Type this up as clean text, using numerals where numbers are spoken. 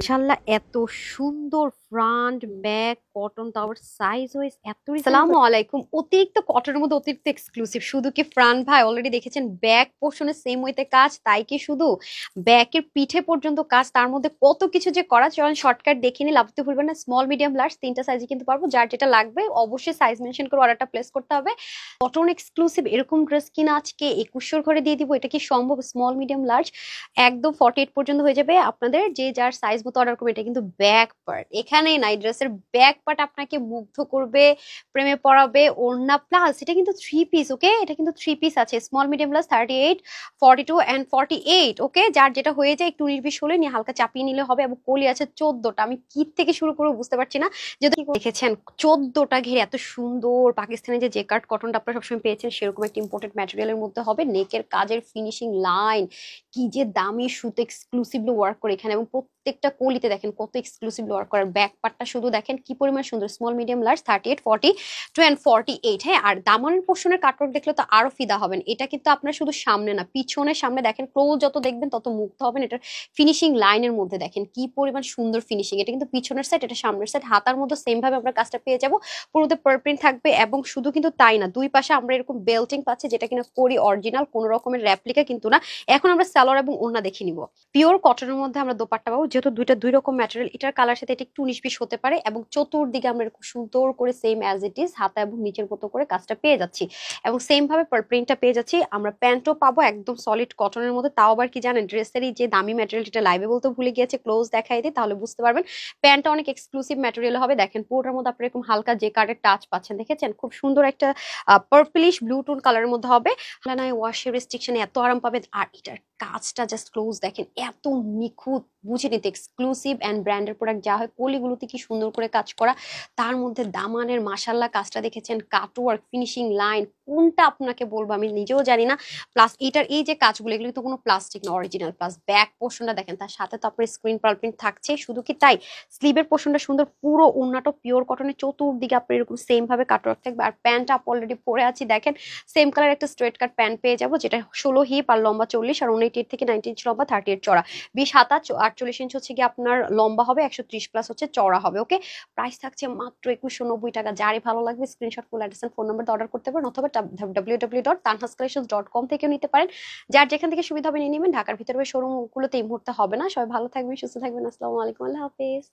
মাশাআল্লাহ এত সুন্দর ফ্রন্ট ব্যাক কটন তো আবার সাইজ ওয়াইজ এত আসসালামু আলাইকুম। অতিরিক্ত কটনের মধ্যে অতিরিক্ত এক্সক্লুসিভ শুধু কি ফ্রন্ট ভাই অলরেডি দেখেছেন ব্যাক পোর্শনে সেম ওয়েতে কাজ, তাই কি শুধু ব্যাকের পিঠে পর্যন্ত কাজ, তার মধ্যে কত কিছু যে করা। চলেন শর্টকাট দেখে নিই, লাভতে ভুলবেন না। স্মল মিডিয়াম লার্জ তিনটা সাইজে কিন্তু পারবো, যার যেটা লাগবে অবশ্যই সাইজ মেনশন করে অর্ডারটা প্লেস করতে হবে। কটন এক্সক্লুসিভ এরকম ড্রেস কিনা আজকে 2100 ঘরে দিয়ে দিব, এটা কি সম্ভব? স্মল মিডিয়াম লার্জ একদম 48 পর্যন্ত হয়ে যাবে, আপনাদের যে যার সাইজ মতো অর্ডার করবে। এটা কিন্তু ব্যাক পার্ট, এখানে নাই ড্রেসের ব্যাক পার্ট আপনাকে মুগ্ধ করবে, প্রেমে পড়াবে। ওড়না প্লাস এটা কিন্তু থ্রি পিস, ওকে? এটা কিন্তু থ্রি পিস আছে, স্মল মিডিয়াম প্লাস 38, 42 এন্ড 48। ওকে, যার যেটা হয়ে যায় একটু নির্বিষ হলে নিয়ে হালকা চাপিয়ে নিলে হবে। এবং কলি আছে 14টা, আমি কি থেকে শুরু করবো বুঝতে পারছি না। যদি দেখেছেন 14টা ঘেরে এত সুন্দর পাকিস্তানি যে জেকার্ড কটনটা আপনারা সবসময় পেয়েছেন, সেরকম একটা ইম্পোর্টেড ম্যাটেরিয়ালের মধ্যে হবে। নেকের কাজের ফিনিশিং লাইন কি যে দামি সুতো এক্সক্লুসিভলি ওয়ার্ক করে এখানে, এবং প্রত্যেকটা কলিতে দেখেন কত এক্সক্লুসিভলি ওয়ার্ক করে। ব্যাক পার্টটা শুধু দেখেন কি পরিমাণ সুন্দর, স্মল মিডিয়াম লার্জ 38, 42 এন্ড 48। হ্যাঁ, আর দামানের পোর্শনের কাটওয়ার্ক দেখলে তো আরো ফিদা হবেন। এটা কিন্তু আপনার শুধু সামনে না, পিছনে সামনে দেখেন, ক্লোজ যত দেখবেন তত মুগ্ধ হবেন। এটার ফিনিশিং লাইনের মধ্যে দেখেন কি পরিমাণ সুন্দর ফিনিশিং। এটা কিন্তু পিছনের সাইড, এটা সামনের সাইড। হাতার মধ্যে সেম ভাবে আমরা কাজটা পেয়ে যাবো, পুরোতে পার প্রিন্ট থাকবে। এবং শুধু কিন্তু তাই না, দুই পাশে আমরা এরকম বেল্টিং পাচ্ছি, যেটা কিনা করি অরিজিনাল, কোন রকমের রেপ্লিকা কিন্তু না। এখন আমরা সালোয়ার এবং ওড়না দেখে নিব। পিওর কটনের মধ্যে আমরা দোপাট্টা পাবো, যেহেতু দুইটা দুই রকম ম্যাটেরিয়াল। এটার কালার সাথে এটা একটু 19-20 হতে পারে। এবং চতুর্দিকে আমরা এরকম সুন্দর করে সেম অ্যাজ ইট ইজ হাতা এবং নিচের মতো করে কাজটা পেয়ে যাচ্ছি। এবং সেম ভাবে পার প্রিন্টটা পেয়ে যাচ্ছি। আমরা প্যান্টও পাবো একদম সলিড কটনের মধ্যে। তাও আবার কি জানেন, ড্রেসেরই যে দামি ম্যাটেরিয়াল, এটা লাইভে বলতে ভুলে গিয়েছে, ক্লোজ দেখাই দিই তাহলে বুঝতে পারবেন। প্যান্টটা অনেক এক্সক্লুসিভ ম্যাটেরিয়াল হবে। দেখেন পুরোটার মধ্যে আপনার এরকম হালকা যে কার্ডের টাচ পাচ্ছেন, দেখেছেন? খুব সুন্দর একটা পার্পলিশ ব্লু টোন কালারের মধ্যে হবে। নয় ওয়াশের রেস্ট্রিকশনে এত আরাম পাবেন। আর এটার কাজটা জাস্ট ক্লোজ দেখেন, এত নিখুঁত, বুঝে নিতে এক্সক্লুসিভ অ্যান্ড ব্র্যান্ডের প্রোডাক্ট যা হয়, কলিগুলোতে কি সুন্দর করে কাজ করা। তার মধ্যে দামানের মাশাল্লাহ কাজটা দেখেছেন, কাটওয়ার্ক, ফিনিশিং লাইন, কোনটা আপনাকে বলবো আমি নিজেও জানি না। প্লাস এটার এই যে কাজগুলো, এগুলো তো কোনো প্লাস্টিক না, অরিজিনাল। প্লাস ব্যাক পোর্শনটা দেখেন, তার সাথে তো আপনার স্ক্রিন পার্ল প্রিন্ট থাকছে। শুধু কি তাই, স্লিভের পোর্শনটা সুন্দর, পুরো ওড়নাটা পিওর কটনের, চতুর্দিকে আপনার এরকম সেম ভাবে কাটওয়ার্ক থাকবে। আর প্যান্টটা আপ অলরেডি পরে আছি, দেখেন সেম কালার একটা স্ট্রেট কাট প্যান্ট পেয়ে যাবো, যেটা 16 হিপ আর লম্বা 40, আর 18 থেকে 19 ইঞ্চ লম্বা, 38 চড়া, 20 হাতা 48 ইঞ্চ হচ্ছে কি আপনার লম্বা হবে, 130 প্লাস হচ্ছে চড়া হবে। ওকে, প্রাইস থাকছে মাত্র 2190 টাকা। যারই ভালো লাগবে screenshot, full address and phone number order করতে পারেন, অথবা www.tanhascollections.com থেকেও নিতে পারেন। যার যেখান থেকে সুবিধা হবে নিয়ে নেবেন। ঢাকার ভিতরে শোরুম গুলোতে এই মুহূর্তে হবে না। সবাই ভালো থাকবেন, সুস্থ থাকবেন। আসসালামু আলাইকুম, আল্লাহ হাফেজ।